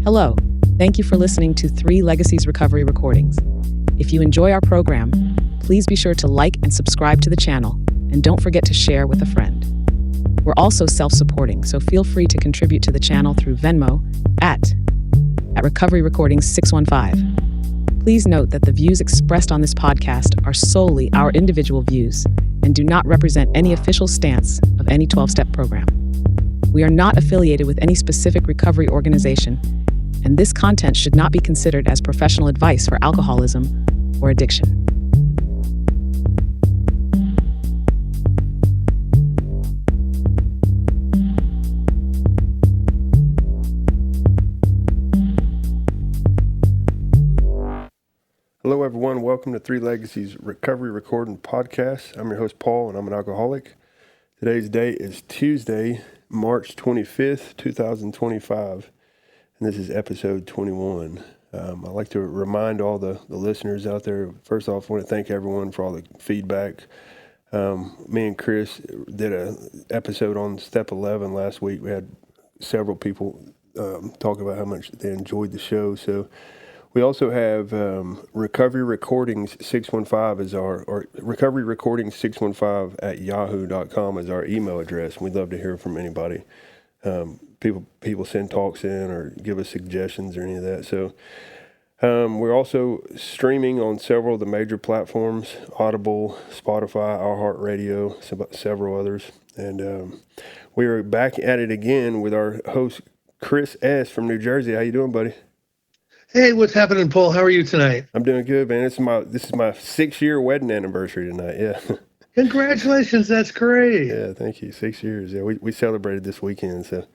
Hello, thank you for listening to 3 Legacies Recovery Recordings. If you enjoy our program, please be sure to like and subscribe to the channel, and don't forget to share with a friend. We're also self-supporting, so feel free to contribute to the channel through Venmo at Recovery Recordings 615. Please note that the views expressed on this podcast are solely our individual views and do not represent any official stance of any 12-step program. We are not affiliated with any specific recovery organization, and this content should not be considered as professional advice for alcoholism or addiction. Hello, everyone. Welcome to 3 Legacies Recovery Recording Podcast. I'm your host, Paul, and I'm an alcoholic. Today's date is Tuesday, March 25th, 2025, and this is episode 21. I'd like to remind all the listeners out there, first off, I want to thank everyone for all the feedback. Me and Chris did an episode on Step 11 last week. We had several people talk about how much they enjoyed the show, so we also have Recovery Recordings 615 is or Recovery Recordings 615 at yahoo.com is our email address. We'd love to hear from anybody. People send talks in or give us suggestions or any of that. So we're also streaming on several of the major platforms: Audible, Spotify, iHeartRadio, several others. And we are back at it again with our host Chris S. from New Jersey. How you doing, buddy? Hey, what's happening, Paul? How are you tonight? I'm doing good, man. This is my 6-year wedding anniversary tonight. Yeah. Congratulations. That's great. Yeah, thank you. 6 years. Yeah, we celebrated this weekend, so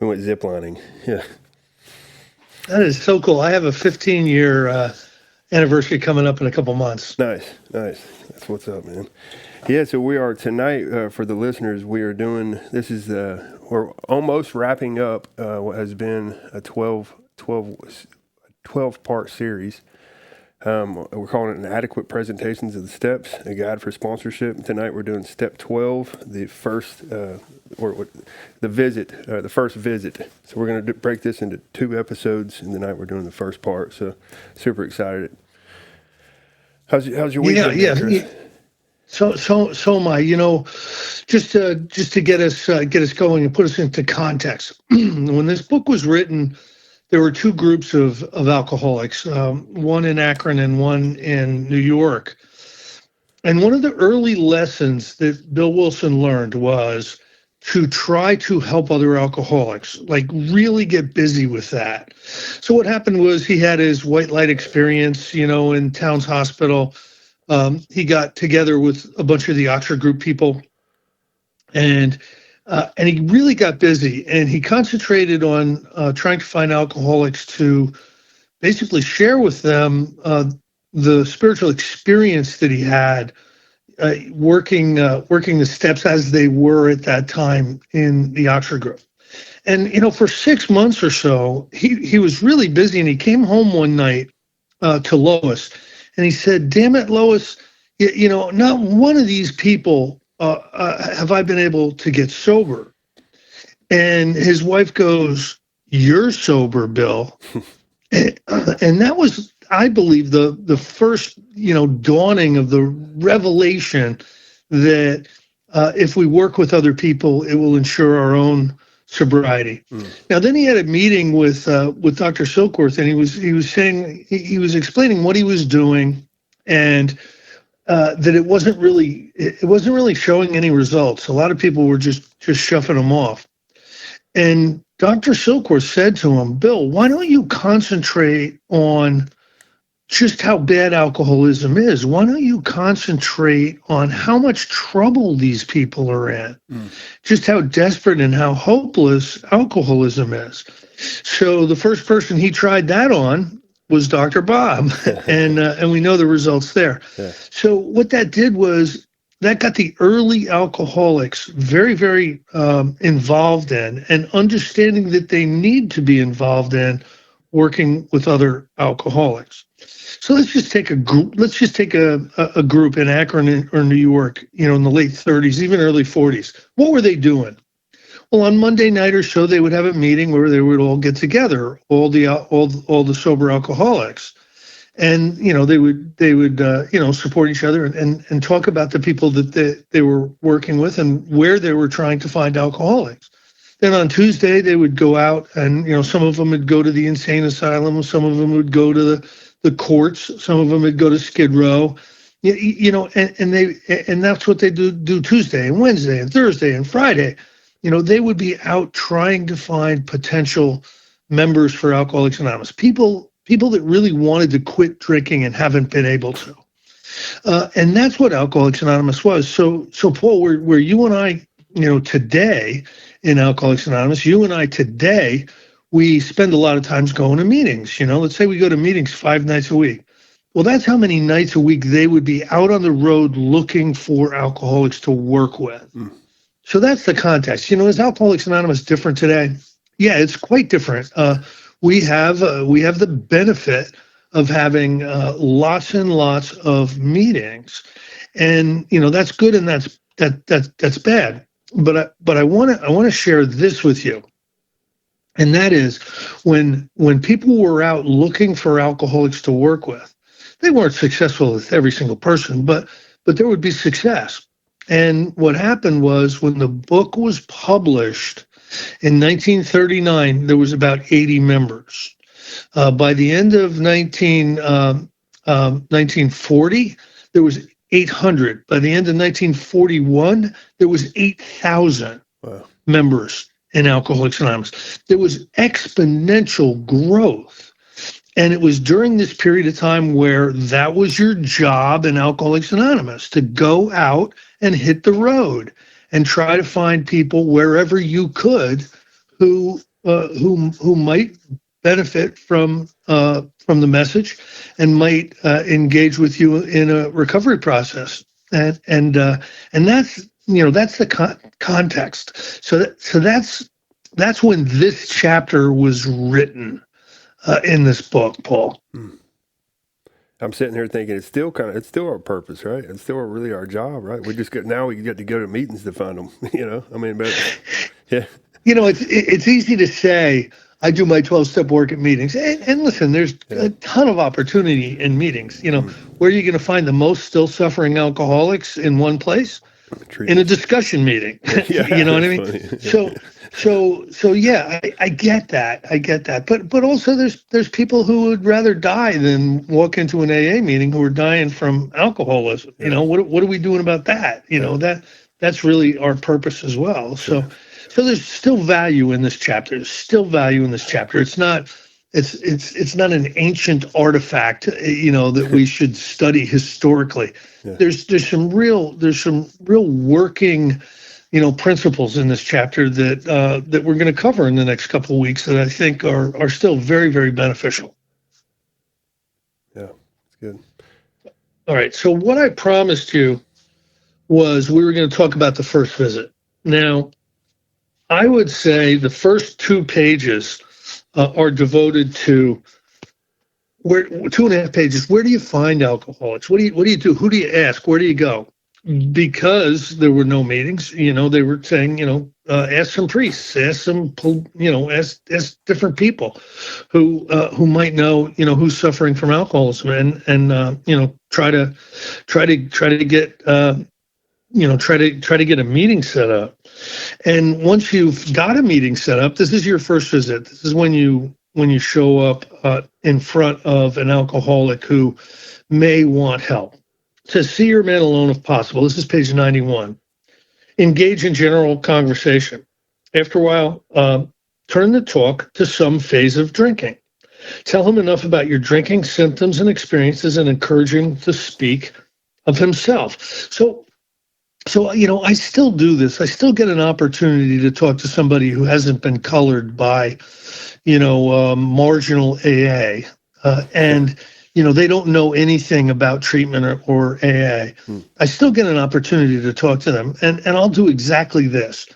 we went ziplining. Yeah. That is so cool. I have a 15-year anniversary coming up in a couple months. Nice. That's what's up, man. Yeah, so we are tonight, for the listeners, we are doing, we're almost wrapping up what has been a 12-part series. We're calling it Inadequate Presentations of the Steps, a guide for sponsorship. Tonight we're doing step 12, the first visit. So we're going to break this into 2 episodes, and tonight we're doing the first part. So super excited. How's your week? Yeah. So am I. You know, just to get us going and put us into context. When this book was written, there were 2 groups of alcoholics, one in Akron and one in New York. And one of the early lessons that Bill Wilson learned was to try to help other alcoholics, like really get busy with that. So what happened was he had his white light experience, in Towns Hospital. He got together with a bunch of the Oxford Group people, and he really got busy, and he concentrated on trying to find alcoholics to basically share with them the spiritual experience that he had working the steps as they were at that time in the Oxford Group. And, for 6 months or so, he was really busy, and he came home one night to Lois, and he said, "Damn it, Lois, not one of these people have I been able to get sober." And his wife goes, "You're sober, Bill." and that was, I believe, the first, dawning of the revelation that if we work with other people, it will ensure our own sobriety. Now, then he had a meeting with Dr. Silkworth, and he was explaining what he was doing, and that it wasn't really showing any results. A lot of people were just shoving him off. And Dr. Silkworth said to him, "Bill, why don't you concentrate on just how bad alcoholism is? Why don't you concentrate on how much trouble these people are in? Just how desperate and how hopeless alcoholism is." So the first person he tried that on was Dr. Bob, and we know the results there. Yeah. So what that did was that got the early alcoholics very, very involved in and understanding that they need to be involved in working with other alcoholics. So let's just take a group. Let's just take a group in Akron or New York, in the late 30s, even early 40s. What were they doing? Well, on Monday night or so, they would have a meeting where they would all get together, all the sober alcoholics, and they would support each other and talk about the people that they were working with and where they were trying to find alcoholics. Then on Tuesday, they would go out and, some of them would go to the insane asylum, some of them would go to the courts, some of them would go to Skid Row, and that's what they do Tuesday and Wednesday and Thursday and Friday. They would be out trying to find potential members for Alcoholics Anonymous, people that really wanted to quit drinking and haven't been able to. And that's what Alcoholics Anonymous was. So Paul, where you and I, today in Alcoholics Anonymous, you and I today, we spend a lot of times going to meetings. Let's say we go to meetings 5 nights a week. Well, that's how many nights a week they would be out on the road looking for alcoholics to work with. Mm. So that's the context. Is Alcoholics Anonymous different today? Yeah, it's quite different. We have the benefit of having lots and lots of meetings, and that's good and that's bad. But I want to share this with you, and that is when people were out looking for alcoholics to work with, they weren't successful with every single person, but there would be success. And what happened was when the book was published in 1939, there was about 80 members. By the end of 1940, there was 800. By the end of 1941, there was 8,000 members in Alcoholics Anonymous. There was exponential growth. And it was during this period of time where that was your job in Alcoholics Anonymous, to go out and hit the road and try to find people wherever you could who might benefit from the message and might engage with you in a recovery process. And that's the context. So that's when this chapter was written. In this book, Paul. I'm sitting here thinking it's still our purpose, right? It's still really our job, right? We get to go to meetings to find them, but yeah. It's easy to say, I do my 12-step work at meetings. And listen, there's a ton of opportunity in meetings. Where are you going to find the most still suffering alcoholics in one place? In a discussion meeting. You know what I mean? Funny. So yeah, I get that. But also there's people who would rather die than walk into an AA meeting who are dying from alcoholism. Yeah. What are we doing about that? That's really our purpose as well. Sure. So there's still value in this chapter. It's not an ancient artifact, that we should study historically. Yeah. There's some real working, principles in this chapter that we're going to cover in the next couple of weeks that I think are still very, very beneficial. Yeah, it's good. All right. So what I promised you was we were going to talk about the first visit. Now, I would say the first 2 pages are devoted to 2.5 pages. Where do you find alcoholics? What do you do? Who do you ask? Where do you go? Because there were no meetings, they were saying, ask some priests, ask some, ask different people who might know, who's suffering from alcoholism, and try to get try to get a meeting set up. And once you've got a meeting set up, this is your first visit. This is when you show up in front of an alcoholic who may want help. It says, see your man alone if possible. This is page 91. Engage in general conversation. After a while, turn the talk to some phase of drinking. Tell him enough about your drinking symptoms and experiences and encourage him to speak of himself. So, I still do this. I still get an opportunity to talk to somebody who hasn't been colored by, marginal AA. And they don't know anything about treatment or AA. I still get an opportunity to talk to them. And I'll do exactly this.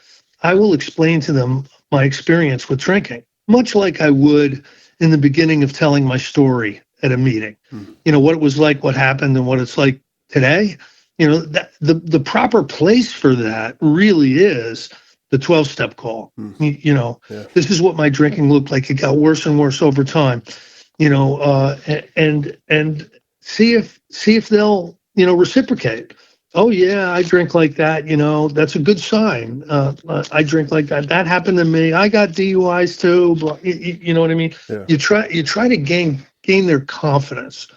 I will explain to them my experience with drinking, much like I would in the beginning of telling my story at a meeting. What it was like, what happened, and what it's like today. That the proper place for that really is the 12-step call. Yeah. This is what my drinking looked like. It got worse and worse over time. And see if they'll reciprocate. Oh yeah, I drink like that. That's a good sign. I drink like that. That happened to me. I got DUIs too. But you know what I mean? Yeah. You try to gain their confidence.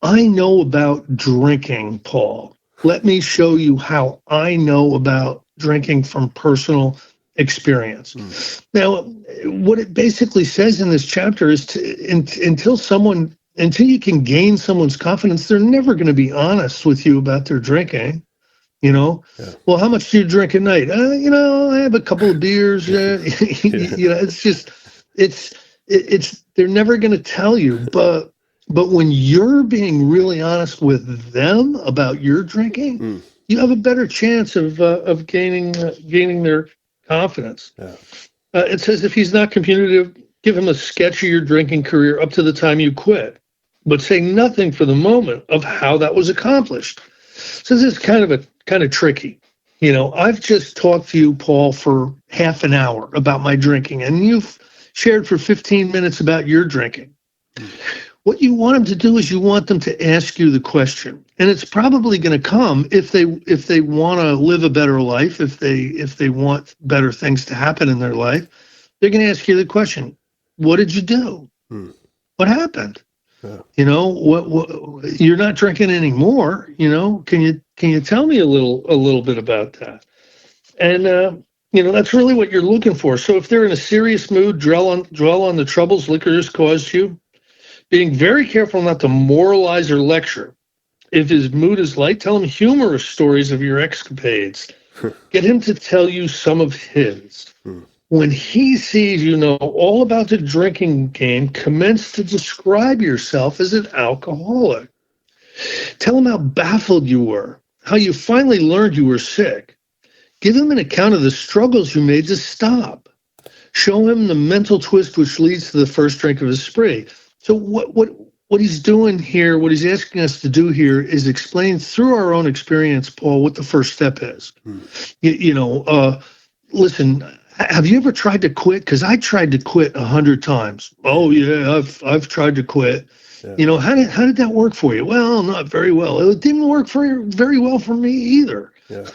I know about drinking, Paul. Let me show you how I know about drinking from personal experience. Now, what it basically says in this chapter is until you can gain someone's confidence, they're never going to be honest with you about their drinking. Yeah. Well, how much do you drink a night? I have a couple of beers. It's they're never going to tell you, but when you're being really honest with them about your drinking, you have a better chance of gaining their confidence. Yeah. It says if he's not communicative, give him a sketch of your drinking career up to the time you quit, but say nothing for the moment of how that was accomplished. So this is kind of tricky. I've just talked to you, Paul, for half an hour about my drinking, and you've shared for 15 minutes about your drinking. What you want them to do is you want them to ask you the question, and it's probably going to come if they want to live a better life, if they want better things to happen in their life. They're going to ask you the question: what did you do? What happened? Yeah. What you're not drinking anymore. Can you tell me a little bit about that? And that's really what you're looking for. So if they're in a serious mood, dwell on the troubles liquor has caused you, being very careful not to moralize or lecture. If his mood is light, tell him humorous stories of your escapades. Get him to tell you some of his. When he sees you know all about the drinking game, commence to describe yourself as an alcoholic. Tell him how baffled you were, how you finally learned you were sick. Give him an account of the struggles you made to stop. Show him the mental twist which leads to the first drink of his spree. So what he's doing here, what he's asking us to do here is explain through our own experience, Paul, what the first step is. Listen, have you ever tried to quit? Because I tried to quit 100 times. Oh yeah, I've tried to quit. Yeah. How did that work for you? Well, not very well. It didn't work very well for me either. Yeah.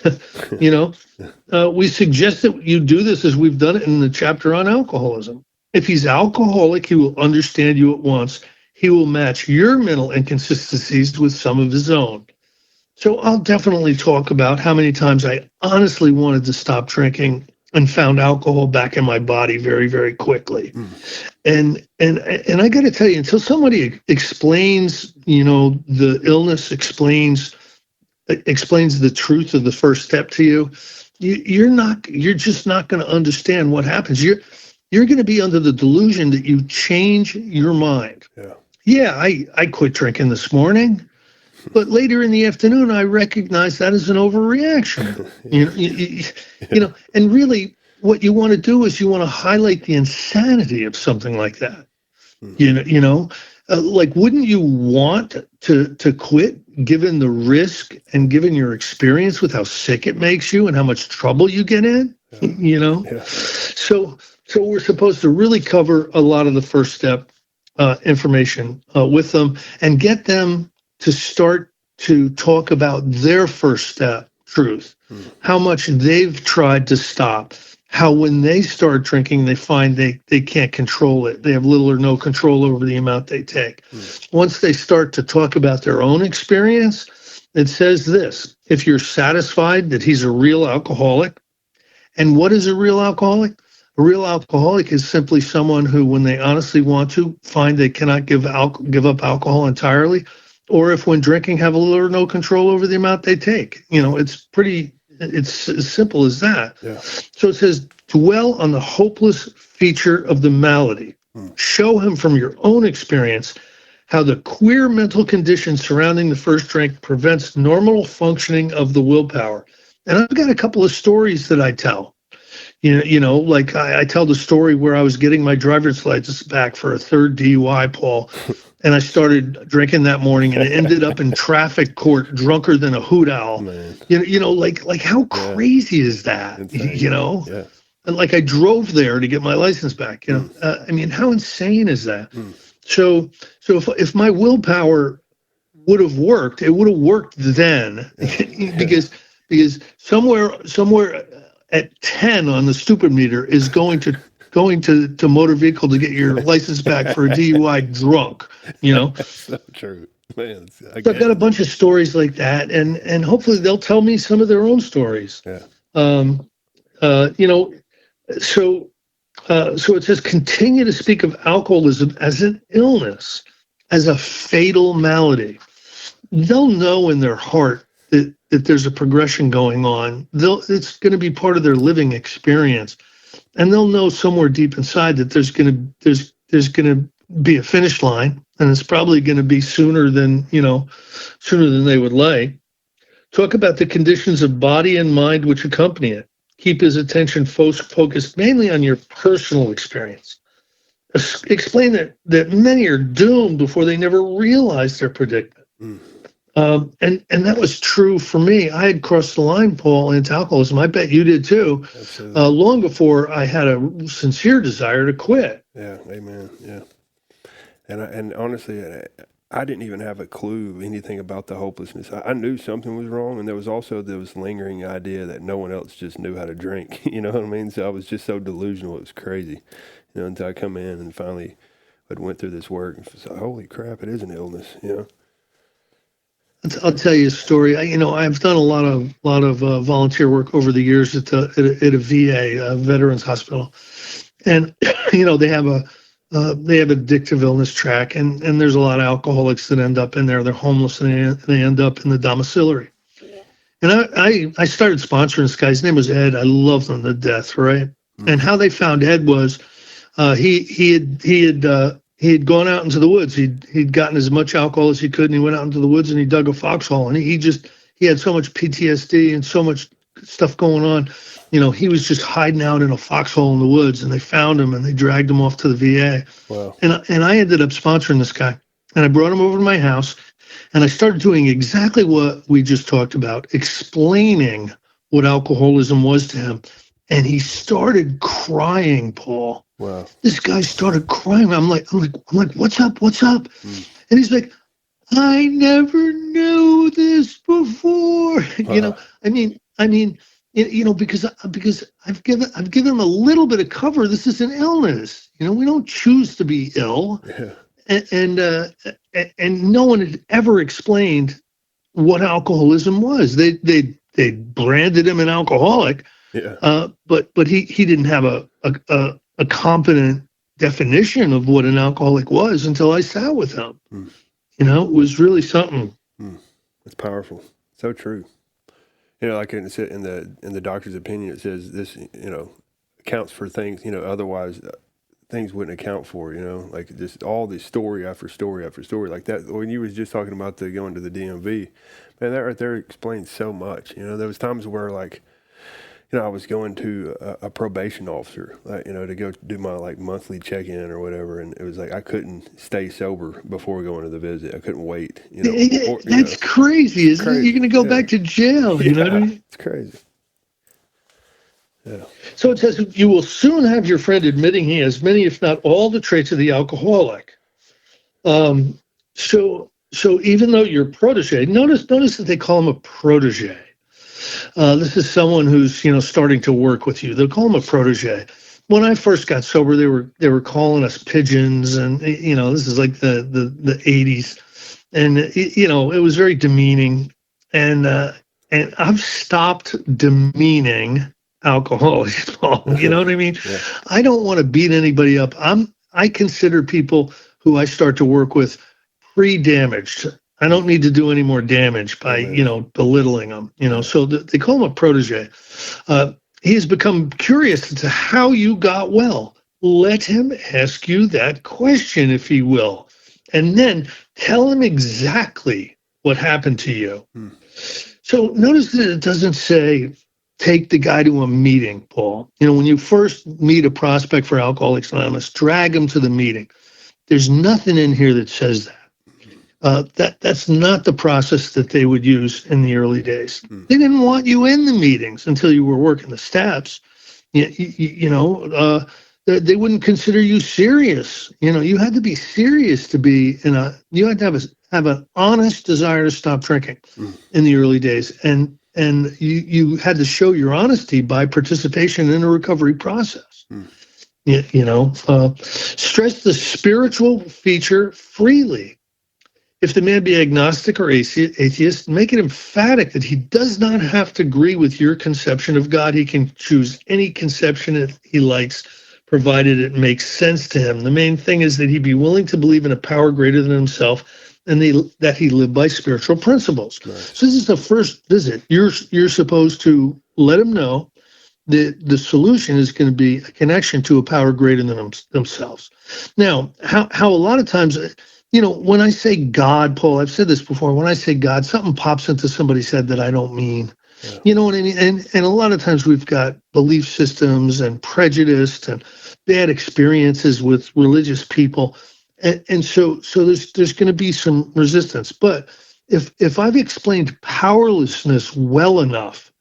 We suggest that you do this as we've done it in the chapter on alcoholism. If he's alcoholic, he will understand you at once. He will match your mental inconsistencies with some of his own. So I'll definitely talk about how many times I honestly wanted to stop drinking and found alcohol back in my body very, very quickly. And I got to tell you, until somebody explains, the illness, explains the truth of the first step to you, you're just not going to understand what happens. You're going to be under the delusion that you change your mind. Yeah, I quit drinking this morning, but later in the afternoon, I recognize that as an overreaction. And really what you want to do is you want to highlight the insanity of something like that. Like, wouldn't you want to quit given the risk and given your experience with how sick it makes you and how much trouble you get in? Yeah. So we're supposed to really cover a lot of the first step information with them and get them to start to talk about their first step truth, how much they've tried to stop, how when they start drinking, they find they can't control it. They have little or no control over the amount they take. Once they start to talk about their own experience, it says this: if you're satisfied that he's a real alcoholic, and what is a real alcoholic? A real alcoholic is simply someone who, when they honestly want to, find they cannot give up alcohol entirely, or if when drinking have a little or no control over the amount they take. It's as simple as that. Yeah. So it says, dwell on the hopeless feature of the malady. Show him from your own experience how the queer mental condition surrounding the first drink prevents normal functioning of the willpower. And I've got a couple of stories that I tell. Like I tell the story where I was getting my driver's license back for a third DUI, Paul, and I started drinking that morning, and ended up in traffic court drunker than a hoot owl. Man. Like how crazy is that? Insane. Yeah. And like I drove there to get my license back. I mean, how insane is that? So if my willpower would have worked, it would have worked then, because somewhere at 10 on the stupid meter is going to motor vehicle to get your license back for a DUI drunk. That's so true, man. So I've got a bunch of stories like that, and hopefully they'll tell me some of their own stories. Yeah. So it says, continue to speak of alcoholism as an illness, as a fatal malady. They'll know in their heart that there's a progression going on. It's going to be part of their living experience, and they'll know somewhere deep inside that there's going to be a finish line, and it's probably going to be sooner than they would like. Talk about the conditions of body and mind which accompany it. Keep his attention focused mainly on your personal experience. Explain that many are doomed before they never realize their predicament. And that was true for me. I had crossed the line, Paul, into alcoholism. I bet you did too. Long before I had a sincere desire to quit. Yeah, amen. Yeah, and honestly, I didn't even have a clue anything about the hopelessness. I knew something was wrong, and there was also this lingering idea that no one else just knew how to drink. You know what I mean? So I was just so delusional. It was crazy. Until I come in and finally went through this work and was like, holy crap, it is an illness. I'll tell you a story. I've done a lot of volunteer work over the years at a VA, Veterans Hospital, and they have an addictive illness track, and there's a lot of alcoholics that end up in there. They're homeless, and they end up in the domiciliary. And I started sponsoring this guy. His name was Ed. I loved him to death, right? And how they found Ed was he had gone out into the woods. He'd gotten as much alcohol as he could, and he went out into the woods and he dug a foxhole. And he had so much PTSD and so much stuff going on. He was just hiding out in a foxhole in the woods, and they found him and they dragged him off to the VA. Wow. And I ended up sponsoring this guy, and I brought him over to my house, and I started doing exactly what we just talked about, explaining what alcoholism was to him. And he started crying, Paul. Wow. This guy started crying. I'm like, what's up? And he's like, I never knew this before. Because I've given him a little bit of cover. This is an illness. We don't choose to be ill. Yeah. And no one had ever explained what alcoholism was. They branded him an alcoholic. Yeah. But he didn't have a competent definition of what an alcoholic was until I sat with him. It was really something. It's powerful. So true. Like in the doctor's opinion, it says this, accounts for things, otherwise things wouldn't account for, like just all this story after story after story like that. When you was just talking about going to the DMV, man, that right there explains so much. There was times where I was going to a probation officer, to go do my monthly check-in or whatever, and it was like I couldn't stay sober before going to the visit. I couldn't wait. That's crazy, isn't it? You're going to go back to jail. You know what I mean? It's crazy. Yeah. So it says you will soon have your friend admitting he has many, if not all, the traits of the alcoholic. So even though you're protege, notice that they call him a protege. This is someone who's starting to work with you. They'll call him a protege. When I first got sober, they were calling us pigeons, and this is like the 80s, and it was very demeaning. And I've stopped demeaning alcoholics, Paul. You know what I mean? Yeah. I don't want to beat anybody up. I consider people who I start to work with pre-damaged. I don't need to do any more damage by, belittling them, so they call him a protege. He has become curious as to how you got well. Let him ask you that question, if he will, and then tell him exactly what happened to you. So notice that it doesn't say, take the guy to a meeting, Paul. When you first meet a prospect for Alcoholics Anonymous, drag him to the meeting. There's nothing in here that says that. That's not the process that they would use in the early days. They didn't want you in the meetings until you were working the steps. They wouldn't consider you serious. You had to be serious to be you had to have an honest desire to stop drinking in the early days. And you had to show your honesty by participation in a recovery process. Stress the spiritual feature freely. If the man be agnostic or atheist, make it emphatic that he does not have to agree with your conception of God. He can choose any conception that he likes, provided it makes sense to him. The main thing is that he be willing to believe in a power greater than himself, and that he live by spiritual principles. Right. So this is the first visit. You're supposed to let him know that the solution is going to be a connection to a power greater than themselves. Now, how a lot of times, when I say God, Paul, I've said this before, when I say God, something pops into somebody's head that I don't mean. Yeah. You know what I mean? And a lot of times we've got belief systems and prejudice and bad experiences with religious people. And so there's going to be some resistance. But if I've explained powerlessness well enough,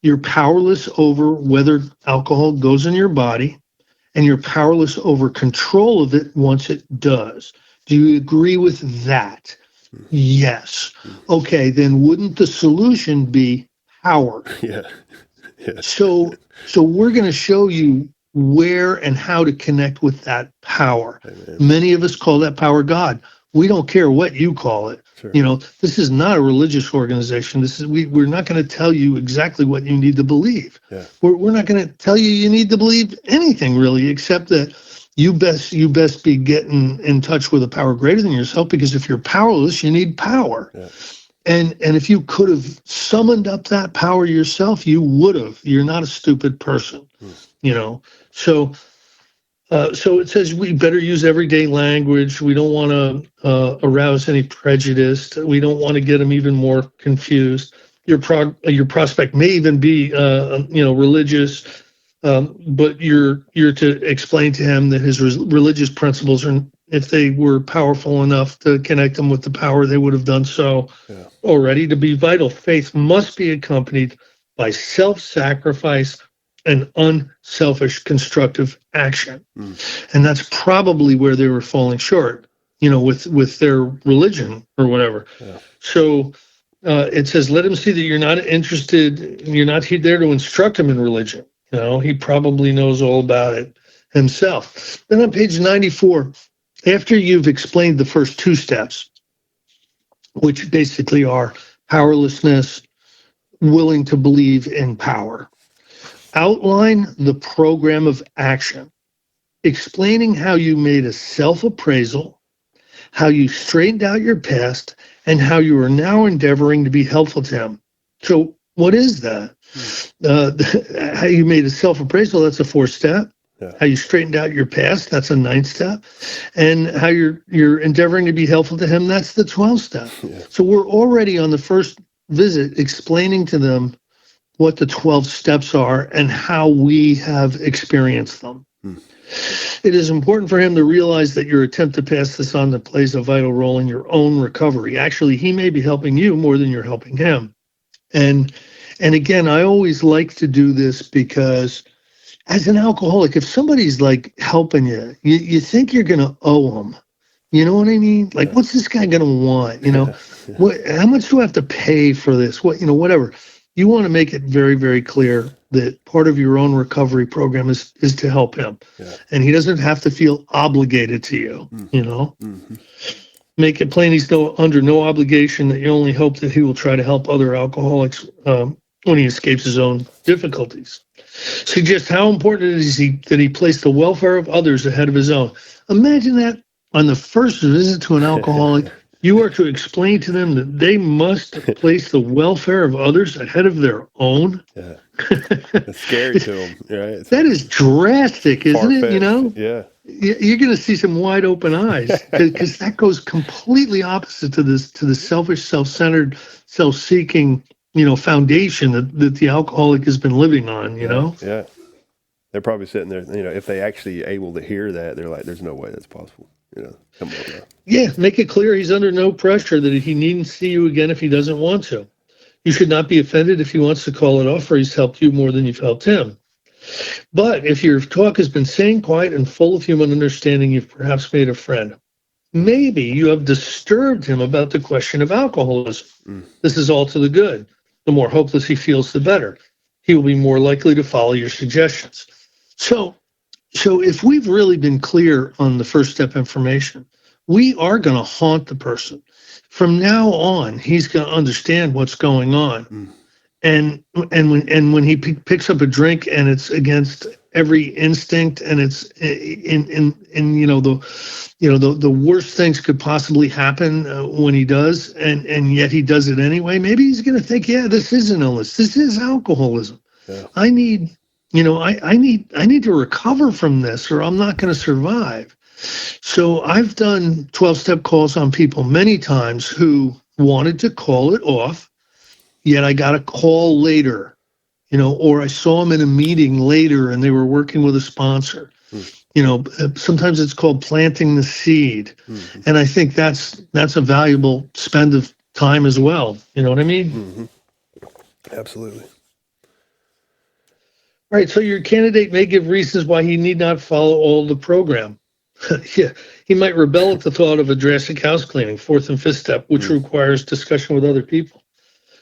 you're powerless over whether alcohol goes in your body, and you're powerless over control of it once it does. Do you agree with that? Yes. Okay, then wouldn't the solution be power? Yeah. So we're going to show you where and how to connect with that power. Amen. Many of us call that power God. We don't care what you call it. Sure. This is not a religious organization. We're not going to tell you exactly what you need to believe. Yeah. We're not going to tell you need to believe anything really, except that you best be getting in touch with a power greater than yourself, because if you're powerless, you need power. Yeah. And if you could have summoned up that power yourself, you would have. You're not a stupid person. So it says we better use everyday language. We don't want to arouse any prejudice. We don't want to get them even more confused. Your prospect may even be religious, but you're to explain to him that his religious principles are, if they were powerful enough to connect them with the power, they would have done so already. To be vital, faith must be accompanied by self-sacrifice and unselfish constructive action. And that's probably where they were falling short, with their religion or whatever. Yeah. So it says, let him see that you're not interested, you're not there to instruct him in religion. He probably knows all about it himself. Then on page 94, after you've explained the first two steps, which basically are powerlessness, willing to believe in power, outline the program of action, explaining how you made a self-appraisal, how you straightened out your past, and how you are now endeavoring to be helpful to him. So what is that? How you made a self-appraisal, that's a 4th step. Yeah. How you straightened out your past, that's a 9th step. And how you're endeavoring to be helpful to him, that's the 12th step. Yeah. So we're already on the first visit explaining to them what the 12 steps are and how we have experienced them. It is important for him to realize that your attempt to pass this on plays a vital role in your own recovery. Actually, he may be helping you more than you're helping him. And again, I always like to do this because as an alcoholic, if somebody's like helping you think you're going to owe them. You know what I mean? Like, what's this guy going to want? How much do I have to pay for this? Whatever. You want to make it very, very clear that part of your own recovery program is to help him. Yeah. And he doesn't have to feel obligated to you, Mm-hmm. Make it plain he's under no obligation, that you only hope that he will try to help other alcoholics when he escapes his own difficulties. Suggest how important it is that he place the welfare of others ahead of his own. Imagine that on the first visit to an alcoholic. You are to explain to them that they must place the welfare of others ahead of their own. Yeah. It's scary to them, right? That is drastic, isn't it? Yeah. You're going to see some wide open eyes, because that goes completely opposite to the selfish, self-centered, self-seeking, foundation that the alcoholic has been living on, Yeah. They're probably sitting there, if they actually able to hear that, they're like, there's no way that's possible. come on now. Yeah, make it clear he's under no pressure that he needn't see you again if he doesn't want to. You should not be offended if he wants to call it off or he's helped you more than you've helped him. But if your talk has been sane, quiet, and full of human understanding, you've perhaps made a friend. Maybe you have disturbed him about the question of alcoholism. This is all to the good. The more hopeless he feels, the better. He will be more likely to follow your suggestions. So if we've really been clear on the first step information, we are going to haunt the person. From now on, he's going to understand what's going on. And when he picks up a drink and it's against every instinct and it's in the worst things could possibly happen when he does, and yet he does it anyway, maybe he's going to think, yeah, this is an illness. This is alcoholism. Yeah. I need to recover from this or I'm not going to survive. So I've done 12-step calls on people many times who wanted to call it off, yet I got a call later, or I saw them in a meeting later and they were working with a sponsor. Sometimes it's called planting the seed. And I think that's a valuable spend of time as well. You know what I mean? Absolutely. Right. So your candidate may give reasons why he need not follow all the program. Yeah, he might rebel at the thought of a drastic house cleaning, fourth and fifth step, which requires discussion with other people.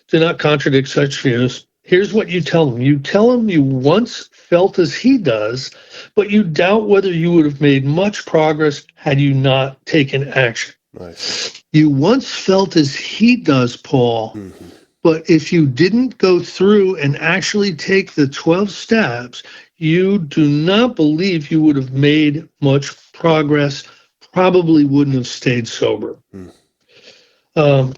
Do not contradict such views. Here's what you tell him. You tell him you once felt as he does, but you doubt whether you would have made much progress had you not taken action. Nice. You once felt as he does, Paul, but if you didn't go through and actually take the 12 steps, you do not believe you would have made much progress, probably wouldn't have stayed sober. On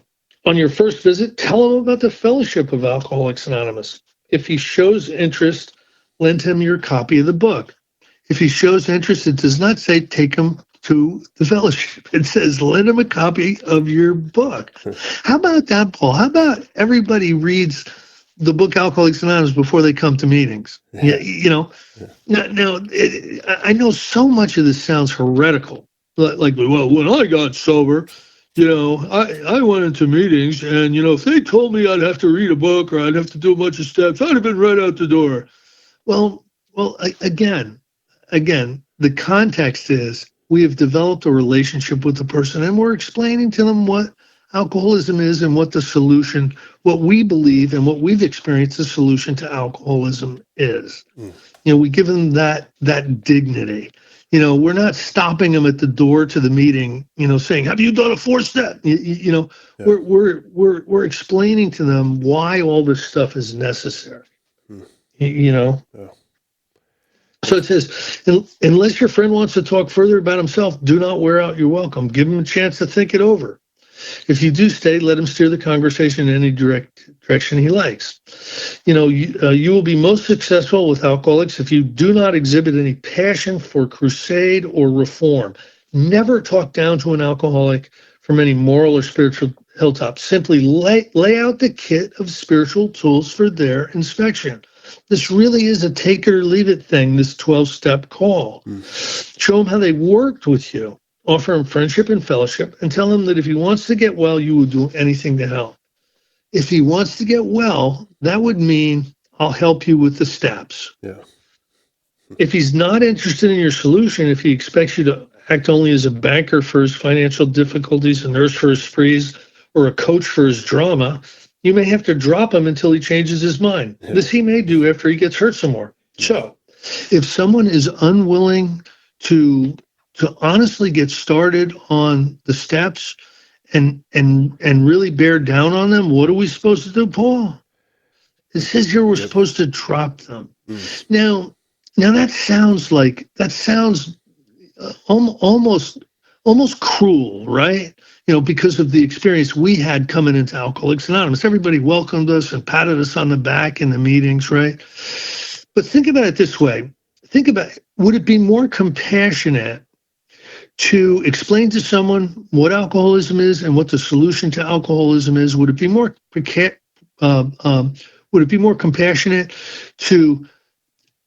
your first visit, tell him about the Fellowship of Alcoholics Anonymous. If he shows interest, lend him your copy of the book. If he shows interest, it does not say take him to the fellowship. It says lend him a copy of your book. How about that, Paul? How about everybody reads the book Alcoholics Anonymous before they come to meetings? Now, I know so much of this sounds heretical. Like, well, when I got sober, I went into meetings and, if they told me I'd have to read a book or I'd have to do a bunch of steps, I'd have been right out the door. Well, again, the context is we have developed a relationship with the person and we're explaining to them what alcoholism is and what the solution, what we believe and what we've experienced the solution to alcoholism is. We give them that dignity. We're not stopping them at the door to the meeting, saying, have you done a 4-step? We're explaining to them why all this stuff is necessary. So it says, unless your friend wants to talk further about himself, do not wear out your welcome. Give him a chance to think it over. If you do stay, let him steer the conversation in any direction he likes. You will be most successful with alcoholics if you do not exhibit any passion for crusade or reform. Never talk down to an alcoholic from any moral or spiritual hilltop. Simply lay out the kit of spiritual tools for their inspection. This really is a take it or leave it thing, this 12-step call. Show him how they worked with you. Offer him friendship and fellowship and tell him that if he wants to get well, you will do anything to help. If he wants to get well, that would mean I'll help you with the steps. Yeah. If he's not interested in your solution, if he expects you to act only as a banker for his financial difficulties, a nurse for his sprees, or a coach for his drama, you may have to drop him until he changes his mind. Yeah. This he may do after he gets hurt some more. So if someone is unwilling to honestly get started on the steps and really bear down on them, what are we supposed to do, Paul? It says here we're supposed to drop them. Now that sounds almost cruel, right? Because of the experience we had coming into Alcoholics Anonymous. Everybody welcomed us and patted us on the back in the meetings, right? But think about it this way. Would it be more compassionate to explain to someone what alcoholism is and what the solution to alcoholism is? Would it be more compassionate to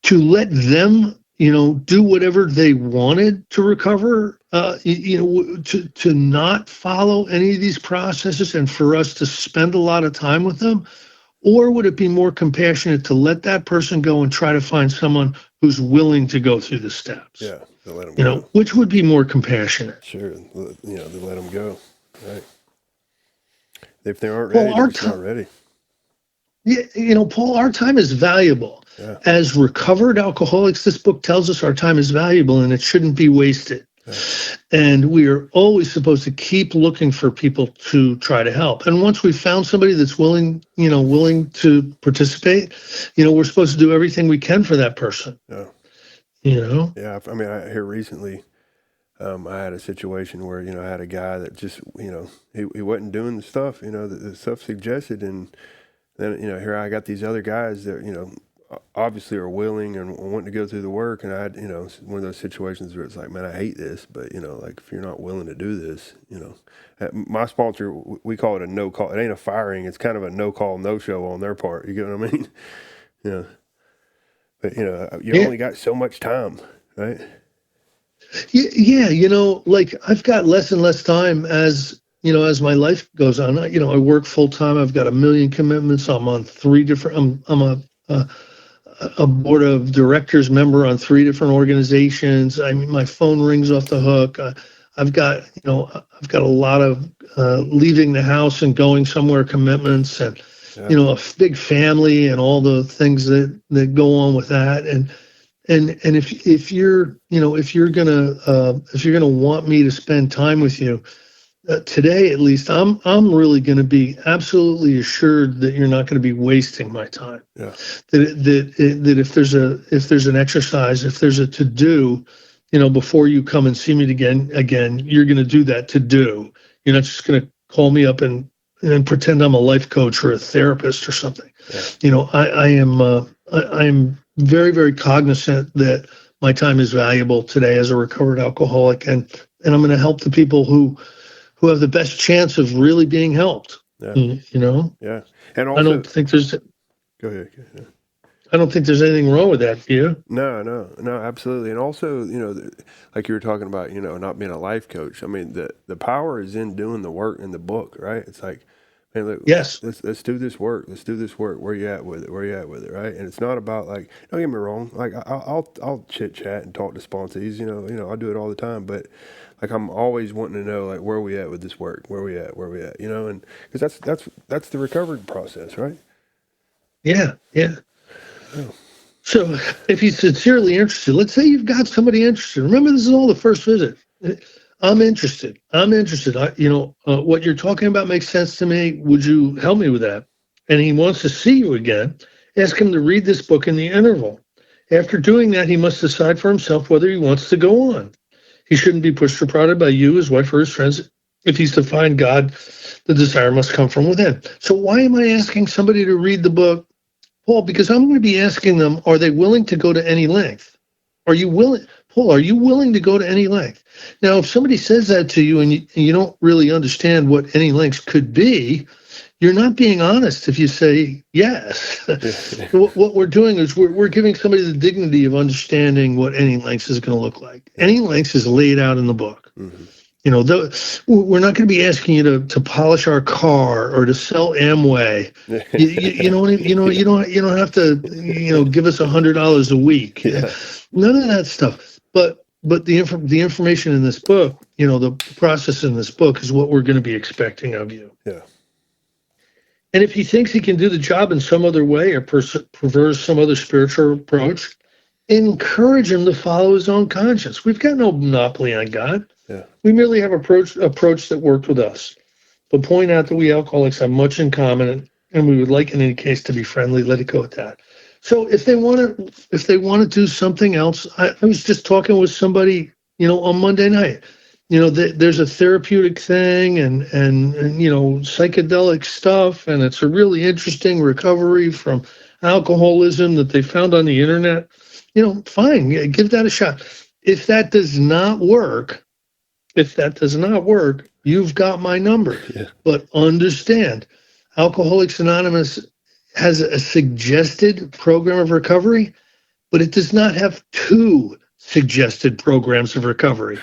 let them, do whatever they wanted to recover, to not follow any of these processes and for us to spend a lot of time with them? Or would it be more compassionate to let that person go and try to find someone who's willing to go through the steps? Yeah, to let them go. Which would be more compassionate? Sure, to let them go. Right. If they aren't Well, ready, they're just not ready. Yeah, Paul, our time is valuable. Yeah. As recovered alcoholics, this book tells us our time is valuable and it shouldn't be wasted. Yeah. And we are always supposed to keep looking for people to try to help. And once we've found somebody that's willing to participate, we're supposed to do everything we can for that person. Yeah. Yeah. I mean, I hear recently, I had a situation where, I had a guy that just, he wasn't doing the stuff, the stuff suggested. And then, here I got these other guys that, obviously are willing and want to go through the work. And I had, one of those situations where it's like, man, I hate this, but, like if you're not willing to do this, my sponsor, we call it a no call. It ain't a firing. It's kind of a no call, no show on their part. You get what I mean? Yeah. But, you only got so much time, right? Yeah. Like I've got less and less time as my life goes on. I work full time. I've got a million commitments. I'm on three different, I'm a board of directors member on three different organizations. I mean, my phone rings off the hook. I've got a lot of leaving the house and going somewhere commitments, and a big family and all the things that go on with that. And if you're gonna want me to spend time with you, today, at least, I'm really going to be absolutely assured that you're not going to be wasting my time. Yeah. That if there's an exercise, if there's a to do, before you come and see me again, you're going to do that to do. You're not just going to call me up and pretend I'm a life coach or a therapist or something. Yeah. I am very, very cognizant that my time is valuable today as a recovered alcoholic, and I'm going to help the people who have the best chance of really being helped. Yeah. Yeah. And also, I don't think there's. Go ahead. Yeah. I don't think there's anything wrong with that, do you? No, absolutely. And also, like you were talking about, not being a life coach. I mean, the power is in doing the work in the book, right? It's like, man, look, yes, let's do this work. Let's do this work. Where you at with it? Right? And it's not about like, don't get me wrong. Like I'll chit chat and talk to sponsees. I do it all the time. But like I'm always wanting to know like where we at with this work. Where we at? And because that's the recovery process, right? Yeah. Oh. So if you're sincerely interested, let's say you've got somebody interested. Remember, this is all the first visit. I'm interested. What you're talking about makes sense to me. Would you help me with that? And he wants to see you again. Ask him to read this book in the interval. After doing that, he must decide for himself whether he wants to go on. He shouldn't be pushed or prodded by you, his wife, or his friends. If he's to find God, the desire must come from within. So why am I asking somebody to read the book? Paul, because I'm going to be asking them, are they willing to go to any length? Are you willing, Paul, are you willing to go to any length? Now, if somebody says that to you and you don't really understand what any lengths could be, you're not being honest if you say yes. What we're doing is we're giving somebody the dignity of understanding what any lengths is going to look like. Any lengths is laid out in the book. Mm-hmm. We're not going to be asking you to polish our car or to sell Amway. You don't have to give us $100 a week. Yeah. None of that stuff. But the information in this book, the process in this book is what we're going to be expecting of you. Yeah. And if he thinks he can do the job in some other way or prefers some other spiritual approach, encourage him to follow his own conscience. We've got no monopoly on God. Yeah. We merely have approach that worked with us. But point out that we alcoholics have much in common, and we would like, in any case, to be friendly. Let it go at that. So if they want to do something else, I was just talking with somebody, on Monday night. There's a therapeutic thing and psychedelic stuff, and it's a really interesting recovery from alcoholism that they found on the internet. Fine, give that a shot. If that does not work, you've got my number. Yeah. But understand, Alcoholics Anonymous has a suggested program of recovery. but it does not have two suggested programs of recovery.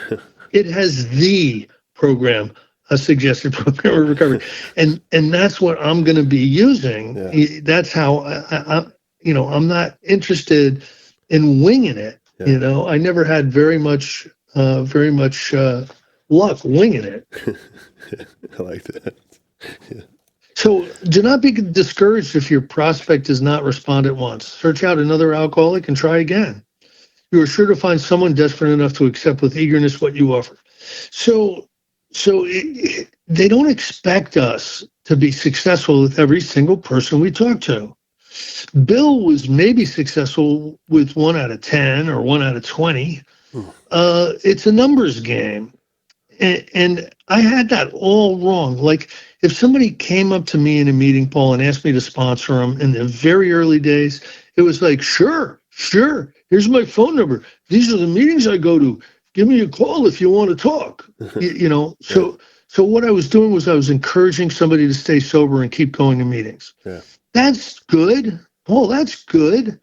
It has the program, a suggested program of recovery, and that's what I'm going to be using. Yeah. That's how I'm not interested in winging it. Yeah. I never had very much luck winging it. I like that. Yeah. So do not be discouraged if your prospect does not respond at once. Search out another alcoholic and try again. You are sure to find someone desperate enough to accept with eagerness what you offer. They don't expect us to be successful with every single person we talk to. Bill was maybe successful with 1 out of 10 or 1 out of 20. It's a numbers game. And I had that all wrong. Like, if somebody came up to me in a meeting, Paul, and asked me to sponsor them in the very early days, it was like, sure. Here's my phone number. These are the meetings I go to. Give me a call if you want to talk. So what I was doing was I was encouraging somebody to stay sober and keep going to meetings. Yeah. That's good. Paul, that's good.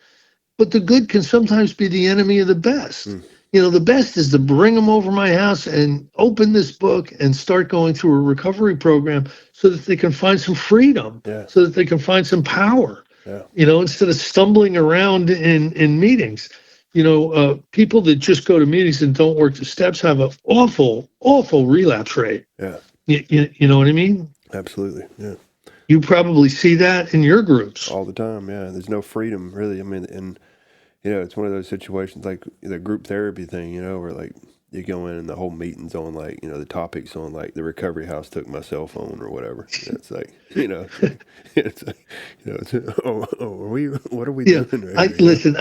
But the good can sometimes be the enemy of the best. The best is to bring them over my house and open this book and start going through a recovery program so that they can find some freedom, so that they can find some power, instead of stumbling around in meetings. People that just go to meetings and don't work the steps have an awful, awful relapse rate. Yeah. You know what I mean? Absolutely. Yeah. You probably see that in your groups. All the time. Yeah. There's no freedom, really. I mean, and it's one of those situations like the group therapy thing, where like you go in and the whole meeting's on like, the topics on like the recovery house took my cell phone or whatever. It's like, what are we doing right here? Listen,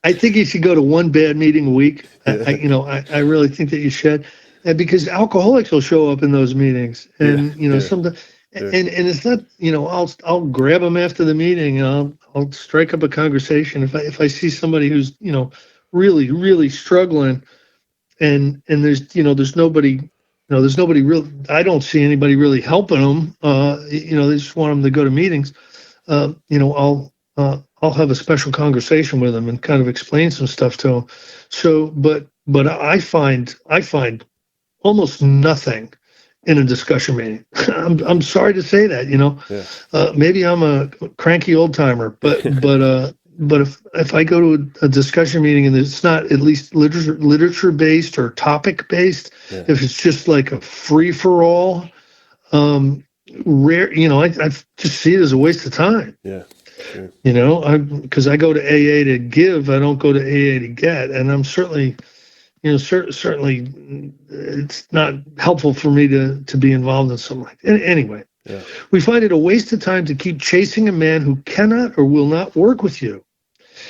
I think you should go to one bad meeting a week. I really think that you should, because alcoholics will show up in those meetings, and sometimes. And it's not, I'll grab them after the meeting. And I'll strike up a conversation if I see somebody who's really, really struggling, and there's nobody real. I don't see anybody really helping them. They just want them to go to meetings. I'll have a special conversation with them and kind of explain some stuff to them. So, but I find almost nothing in a discussion meeting. I'm sorry to say that, maybe I'm a cranky old timer, but if I go to a discussion meeting and it's not at least literature based or topic based, if it's just like a free for all, rare, I just see it as a waste of time. Yeah. Sure. Because I go to AA to give, I don't go to AA to get, and I'm certainly. Certainly, it's not helpful for me to be involved in something like that. Anyway, we find it a waste of time to keep chasing a man who cannot or will not work with you.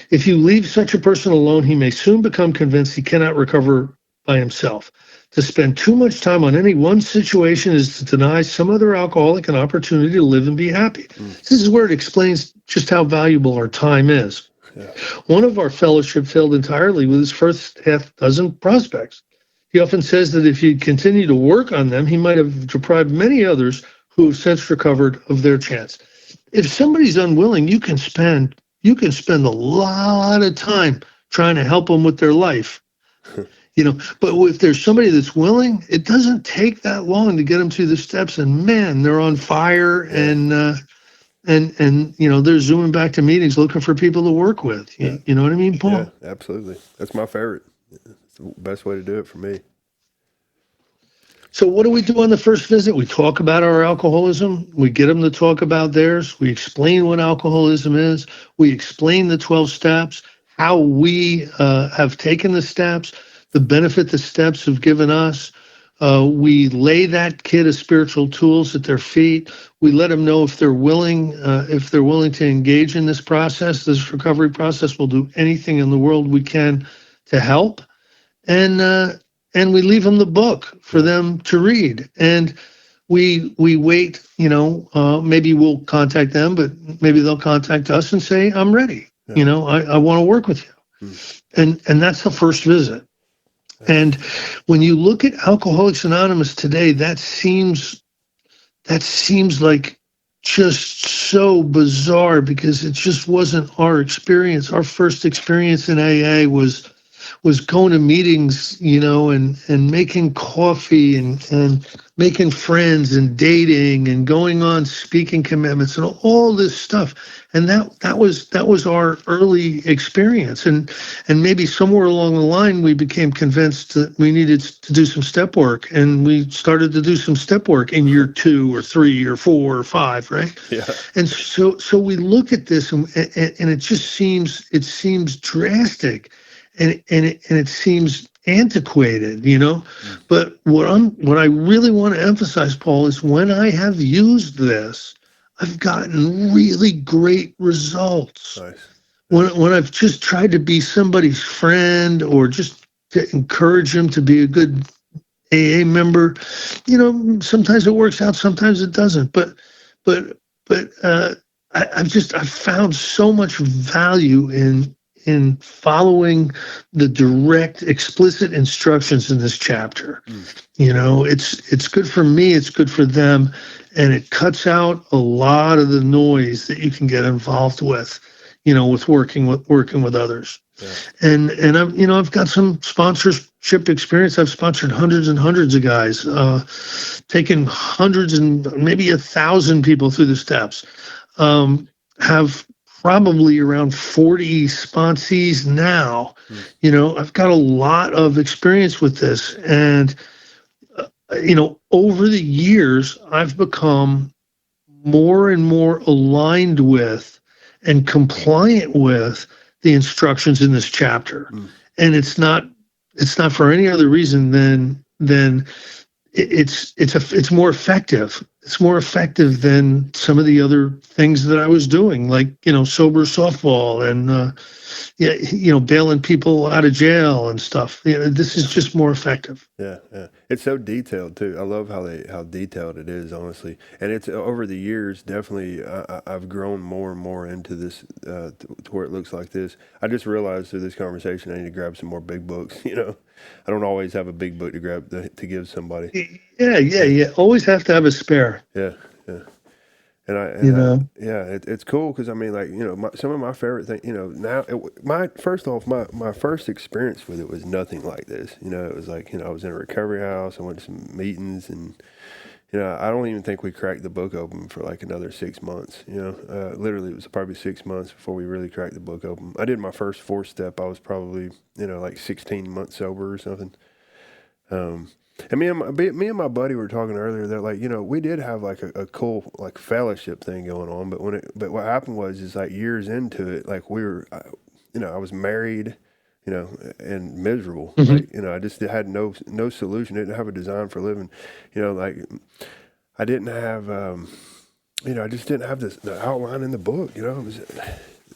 If you leave such a person alone, he may soon become convinced he cannot recover by himself. To spend too much time on any one situation is to deny some other alcoholic an opportunity to live and be happy. This is where it explains just how valuable our time is. Yeah. One of our fellowship failed entirely with his first half dozen prospects. He often says that if he'd continued to work on them, he might have deprived many others who have since recovered of their chance. If somebody's unwilling, you can spend a lot of time trying to help them with their life. But if there's somebody that's willing, it doesn't take that long to get them through the steps, and man, they're on fire, and they're zooming back to meetings looking for people to work with. You know what I mean, Paul? Yeah, absolutely. That's my favorite. It's the best way to do it for me. So what do we do on the first visit? We talk about our alcoholism. We get them to talk about theirs. We explain what alcoholism is. We explain the 12 steps, how we have taken the steps, the benefit the steps have given us. We lay that kid of spiritual tools at their feet. We let them know if they're willing to engage in this process, this recovery process. We'll do anything in the world we can to help, and we leave them the book for them to read. And we wait. Maybe we'll contact them, but maybe they'll contact us and say, "I'm ready. I want to work with you." And that's the first visit. And when you look at Alcoholics Anonymous today, that seems like just so bizarre because it just wasn't our experience. Our first experience in AA was going to meetings, and making coffee and making friends and dating and going on speaking commitments and all this stuff. And that was our early experience. And maybe somewhere along the line we became convinced that we needed to do some step work, and we started to do some step work in year 2 or 3 or 4 or 5, right? Yeah. And so we look at this, and it just seems drastic, and it seems antiquated, But what I really want to emphasize, Paul, is when I have used this, I've gotten really great results. Nice. When I've just tried to be somebody's friend or just to encourage them to be a good AA member, sometimes it works out, sometimes it doesn't. But I've found so much value in following the direct, explicit instructions in this chapter. It's good for me, it's good for them, and it cuts out a lot of the noise that you can get involved with, with working with others. Yeah. And I've got some sponsorship experience. I've sponsored hundreds and hundreds of guys, taken hundreds and maybe 1,000 people through the steps. Have probably around 40 sponsees now. I've got a lot of experience with this, and over the years I've become more and more aligned with and compliant with the instructions in this chapter. And it's not for any other reason than it's more effective. It's more effective than some of the other things that I was doing, like, sober softball and, bailing people out of jail and stuff. This is just more effective. Yeah, yeah. It's so detailed too. I love how detailed it is, honestly. And it's over the years, definitely, I've grown more and more into this to where it looks like this. I just realized through this conversation I need to grab some more big books. I don't always have a big book to grab to give somebody. Yeah. Always have to have a spare. Yeah, yeah. It's cool because I mean, like, some of my favorite things, now my first experience with it was nothing like this. It was like, I was in a recovery house. I went to some meetings, and I don't even think we cracked the book open for like another 6 months. Literally, it was probably 6 months before we really cracked the book open. I did my first 4-step. I was probably like 16 months sober or something. And me and my buddy were talking earlier that, like, we did have like a cool like fellowship thing going on, but what happened is like years into it, like we were, I was married, and miserable. Like, I just had no solution. I didn't have a design for living, like I didn't have, I just didn't have the outline in the book.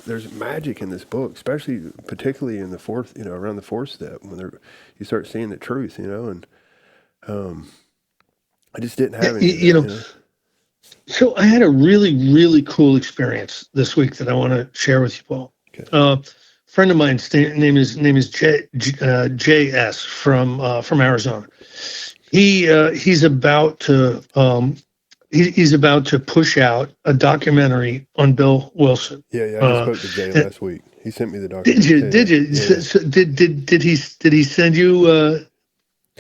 There's magic in this book, particularly in the fourth, around the 4th step when you start seeing the truth, and I just didn't have any. So I had a really, really cool experience this week that I want to share with you, Paul. Okay. Friend of mine's name is JS from Arizona. He's about to he's about to push out a documentary on Bill Wilson. Yeah. I just spoke to Jay last week. He sent me the documentary. Did you? Yeah. So did he send you?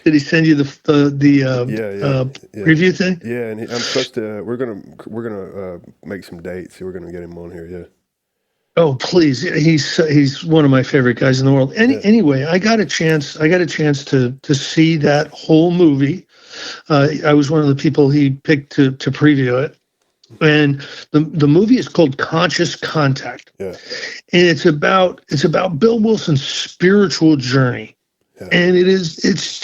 Did he send you the review thing? Yeah, and I'm supposed to. We're gonna make some dates. We're gonna get him on here. Yeah. Oh, please! He's one of my favorite guys in the world. Anyway, I got a chance to see that whole movie. I was one of the people he picked to preview it, and the movie is called Conscious Contact. Yeah. And it's about Bill Wilson's spiritual journey. Yeah. And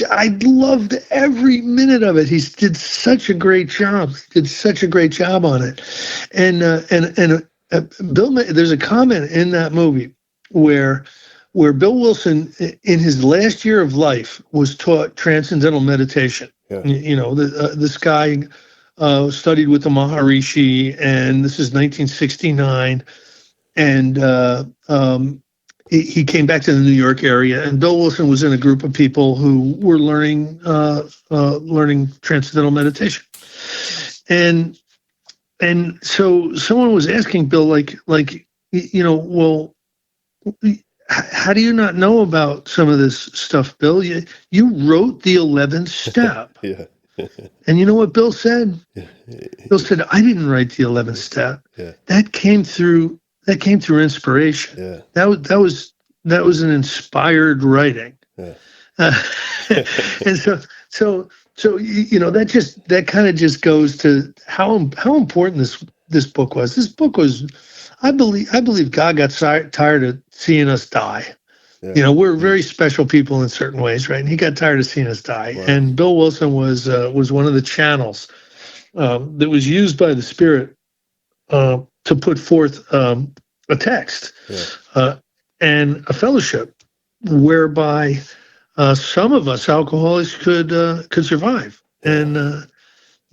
I loved every minute of it. He did such a great job. On it. And Bill, there's a comment in that movie where Bill Wilson, in his last year of life, was taught transcendental meditation. Yeah. This guy studied with the Maharishi, and this is 1969, and he came back to the New York area, and Bill Wilson was in a group of people who were learning transcendental meditation, and and so someone was asking Bill, well, how do you not know about some of this stuff, Bill? You wrote the 11th step. Yeah. And you know what Bill said? Bill said, I didn't write the 11th step. Yeah. That came through inspiration. Yeah. That was an inspired writing. Yeah. And that kind of just goes to how important this book was. This book was, I believe God got tired of seeing us die. Yeah. We're very special people in certain ways, right? And he got tired of seeing us die. Wow. And Bill Wilson was one of the channels that was used by the Spirit to put forth a text and a fellowship whereby some of us alcoholics could survive. Yeah. And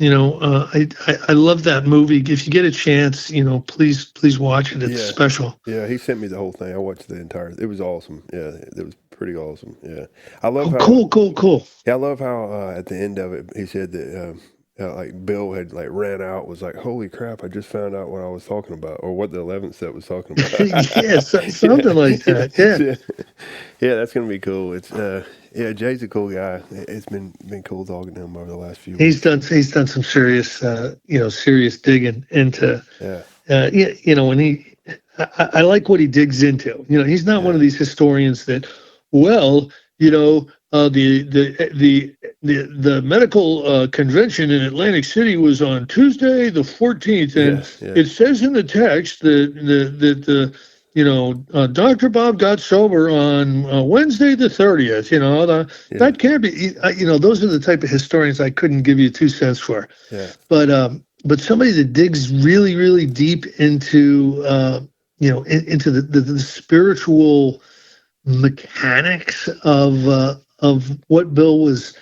I love that movie. If you get a chance, please watch it. It's special. Yeah, he sent me the whole thing. I watched the entire. It was awesome. Yeah, it was pretty awesome. Yeah, I love how cool. Yeah, I love how at the end of it he said that like Bill had like ran out, was like, "Holy crap! I just found out what I was talking about, or what the 11th step was talking about." Yeah, something like that. Yeah. Yeah, that's gonna be cool. It's Jay's a cool guy. It's been cool talking to him over the last few weeks. He's done some serious serious digging into. When I like what he digs into. He's not one of these historians that, the medical convention in Atlantic City was on Tuesday the 14th, and it says in the text that Dr. Bob got sober on Wednesday the 30th. That can't be. Those are the type of historians I couldn't give you 2 cents for. Yeah. But somebody that digs really, really deep into into the spiritual mechanics of what Bill was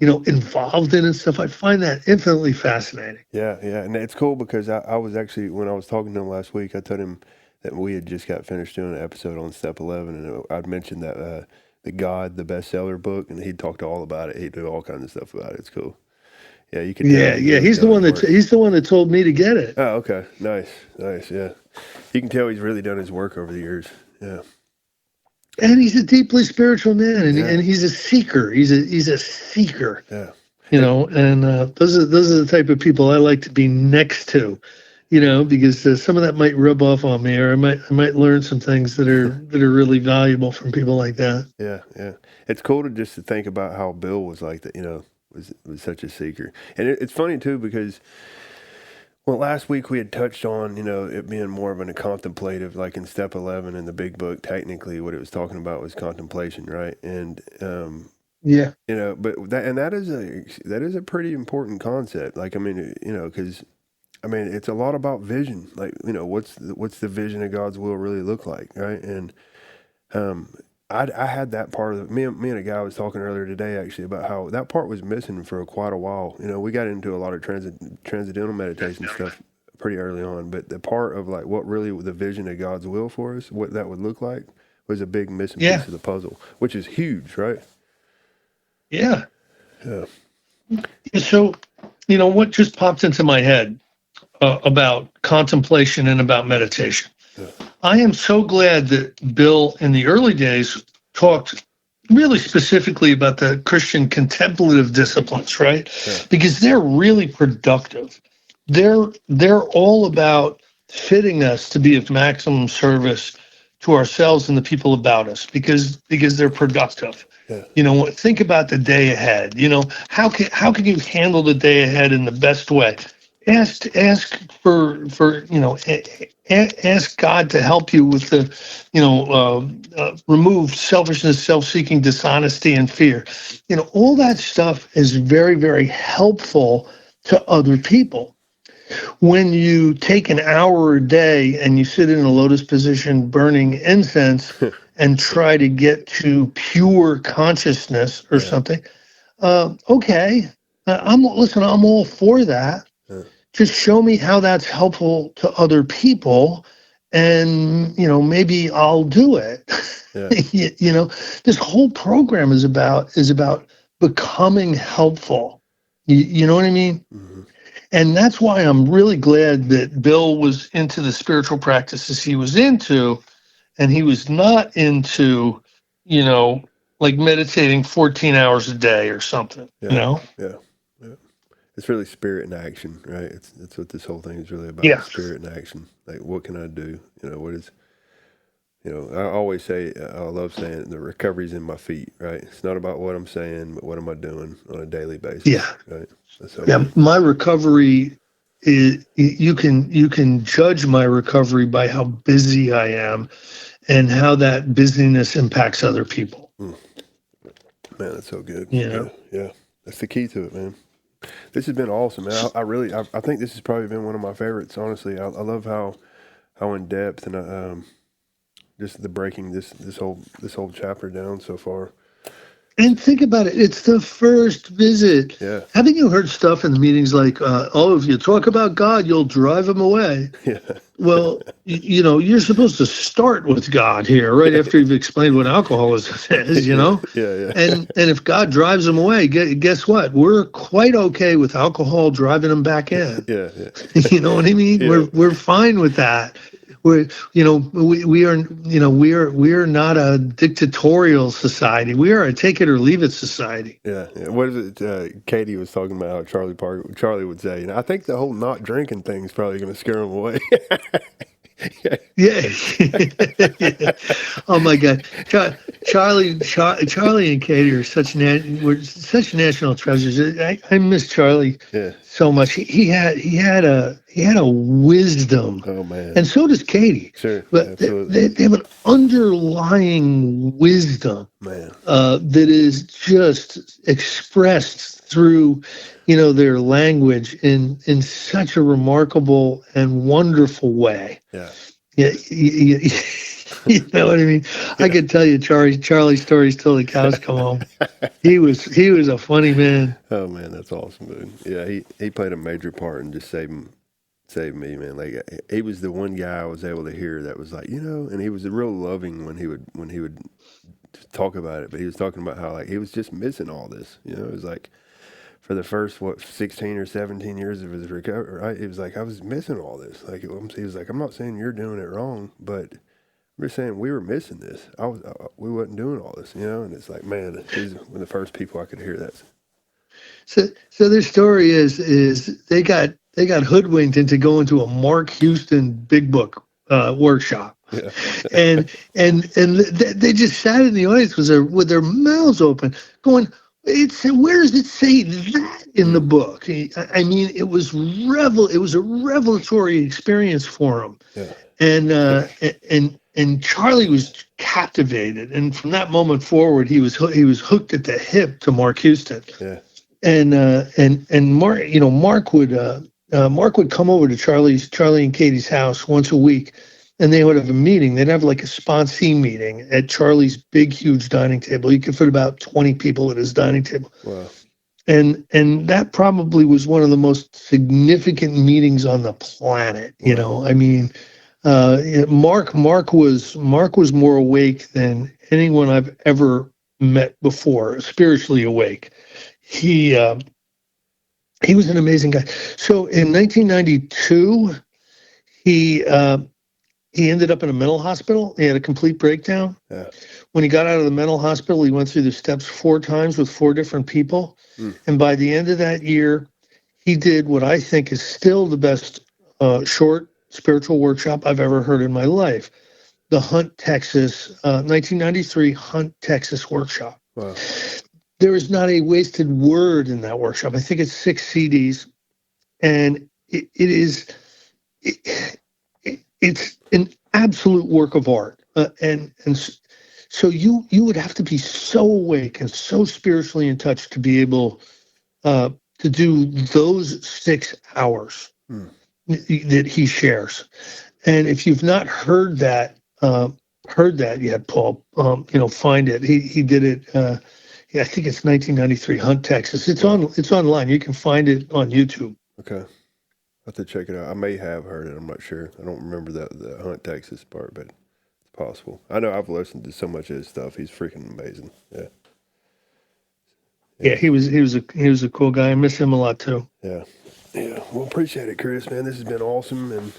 involved in and stuff, I find that infinitely fascinating. Yeah, and it's cool because I was actually, when I was talking to him last week, I told him that we had just got finished doing an episode on Step 11, and I'd mentioned that the God, the bestseller book, and he'd talked all about it. He'd do all kinds of stuff about it. It's cool. Yeah, you can. Yeah. He's the one that told me to get it. Oh, okay, nice. Yeah, you can tell he's really done his work over the years. Yeah. And he's a deeply spiritual man, and he's a seeker. He's a seeker. Yeah. And those are the type of people I like to be next to, because some of that might rub off on me, or I might learn some things that are really valuable from people like that. Yeah. It's cool to think about how Bill was like that. Was such a seeker, and it's funny too because. Well, last week we had touched on, it being more of a contemplative, like in Step 11 in the big book, technically what it was talking about was contemplation, right? And, but that is a pretty important concept. Like, because, it's a lot about vision. Like, what's the vision of God's will really look like, right? And, I had that part of it. Me and a guy was talking earlier today actually about how that part was missing for quite a while. We got into a lot of transcendental meditation stuff pretty early on, but the part of like what really the vision of God's will for us, what that would look like, was a big missing piece of the puzzle, which is huge, right? Yeah. So, what just popped into my head about contemplation and about meditation. Yeah. I am so glad that Bill in the early days talked really specifically about the Christian contemplative disciplines, right? Yeah. Because they're really productive. They're all about fitting us to be of maximum service to ourselves and the people about us because they're productive. Yeah. Think about the day ahead. How can you handle the day ahead in the best way? Ask God to help you with the, remove selfishness, self-seeking, dishonesty, and fear. All that stuff is very, very helpful to other people. When you take an hour a day and you sit in a lotus position burning incense and try to get to pure consciousness or something, okay, I'm all for that. Just show me how that's helpful to other people, and maybe I'll do it. Yeah. This whole program is about becoming helpful. You know what I mean? Mm-hmm. And that's why I'm really glad that Bill was into the spiritual practices he was into, and he was not into, like meditating 14 hours a day or something, Yeah, yeah, yeah. It's really spirit in action, right? That's what this whole thing is really about. Yeah. Spirit in action. Like, what can I do? What is? I always say, I love saying, the recovery's in my feet, right? It's not about what I'm saying, but what am I doing on a daily basis, Yeah. right? That's so Yeah. good. My recovery is, you can judge my recovery by how busy I am and how that busyness impacts other people. Mm. Man, that's so good. You Yeah, know? yeah. That's the key to it, man. This has been awesome, man. I think this has probably been one of my favorites, honestly. I love how in depth and just the breaking this whole chapter down so far. And think about it. It's the first visit. Yeah, Haven't you heard stuff in the meetings like, oh, if you talk about God, you'll drive him away? yeah, Well, you're supposed to start with God here, right after you've explained what alcoholism is, yeah, yeah, yeah, and if God drives them away, guess what? We're quite okay with alcohol driving them back in. yeah, yeah, You know what I mean? yeah, We're fine with that. We are not a dictatorial society. We are a take it or leave it society. yeah, yeah. What is it? Katie was talking about how Charlie would say, I think the whole not drinking thing is probably going to scare him away. Yeah. Yeah. Oh my God, Charlie and Katie are were such national treasures. I miss Charlie Yeah. so much. He had a wisdom, Oh man. and so does Katie. Sure. But Absolutely. they have an underlying wisdom Man. that is just expressed through, their language in such a remarkable and wonderful way. Yeah. Yeah, you know what I mean. I could tell you Charlie stories till the cows come home. He was a funny man. Oh man, that's awesome, dude. Yeah, he played a major part in just saved me, man. Like, he was the one guy I was able to hear that was like, and he was real loving when he would talk about it, but he was talking about how, like, he was just missing all this. It was like, for the first 16 or 17 years of his recovery, right? It was like, I was missing all this. Like, he was like, I'm not saying you're doing it wrong, but we're saying we were missing this. We wasn't doing all this, and it's like, man, he's one of the first people I could hear that. So their story is they got hoodwinked into going to a Mark Houston Big Book workshop. Yeah. and they just sat in the audience with their mouths open, going, where does it say that in the book? I mean, it was a revelatory experience for him. Yeah. And Charlie was captivated, and from that moment forward, he was hooked at the hip to Mark Houston. Yeah. And Mark would come over to Charlie and Katie's house once a week, and they would have a meeting. They'd have like a sponsee meeting at Charlie's big, huge dining table. You could fit about 20 people at his dining table. Wow. And that probably was one of the most significant meetings on the planet. Wow. I mean, Mark was more awake than anyone I've ever met before, spiritually awake. He was an amazing guy. So in 1992, he ended up in a mental hospital. He had a complete breakdown. Yeah. When he got out of the mental hospital, he went through the steps 4 times with 4 different people. And by the end of that year, he did what I think is still the best short spiritual workshop I've ever heard in my life. The Hunt, Texas, 1993 Hunt, Texas workshop. Wow. There is not a wasted word in that workshop. I think it's 6 CDs, and it's an absolute work of art. And so you would have to be so awake and so spiritually in touch to be able to do those 6 hours that he shares. And if you've not heard that yet, Paul, find it. He did it. I think it's 1993 Hunt, Texas. It's online. You can find it on YouTube. Okay. I'll have to check it out. I may have heard it. I'm not sure. I don't remember the Hunt, Texas part, but it's possible. I know I've listened to so much of his stuff. He's freaking amazing. Yeah. Yeah, he was a cool guy. I miss him a lot too. Yeah. Yeah, well, appreciate it, Chris, man. This has been awesome. And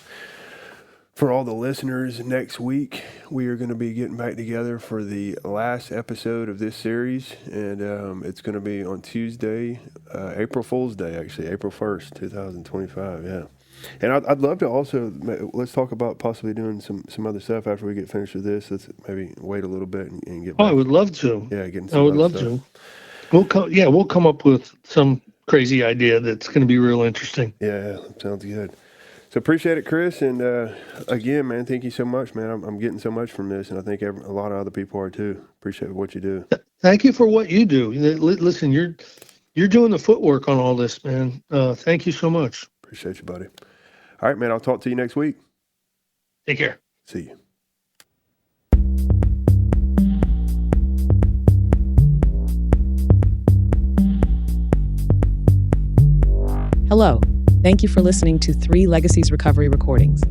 for all the listeners, next week we are going to be getting back together for the last episode of this series. And it's going to be on Tuesday, April Fool's Day, actually, April 1st, 2025. Yeah. And I'd love to also, let's talk about possibly doing some other stuff after we get finished with this. Let's maybe wait a little bit and get back. I would love to. Yeah, getting I some would other love stuff. to. We'll come up with some crazy idea that's going to be real interesting. Yeah, sounds good. So appreciate it, Chris. And again, man, thank you so much, man. I'm getting so much from this, and I think a lot of other people are too. Appreciate what you do. Thank you for what you do. Listen, you're doing the footwork on all this, man. Thank you so much. Appreciate you, buddy. All right, man. I'll talk to you next week. Take care. See you. Hello. Thank you for listening to 3 Legacies Recovery Recordings.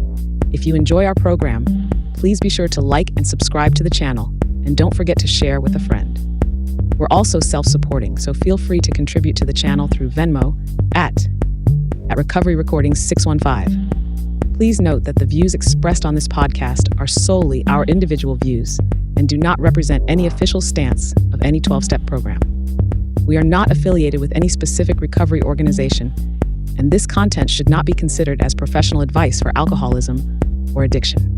If you enjoy our program, please be sure to like and subscribe to the channel, and don't forget to share with a friend. We're also self-supporting, so feel free to contribute to the channel through Venmo at Recovery Recordings 615. Please note that the views expressed on this podcast are solely our individual views and do not represent any official stance of any 12-step program. We are not affiliated with any specific recovery organization, and this content should not be considered as professional advice for alcoholism or addiction.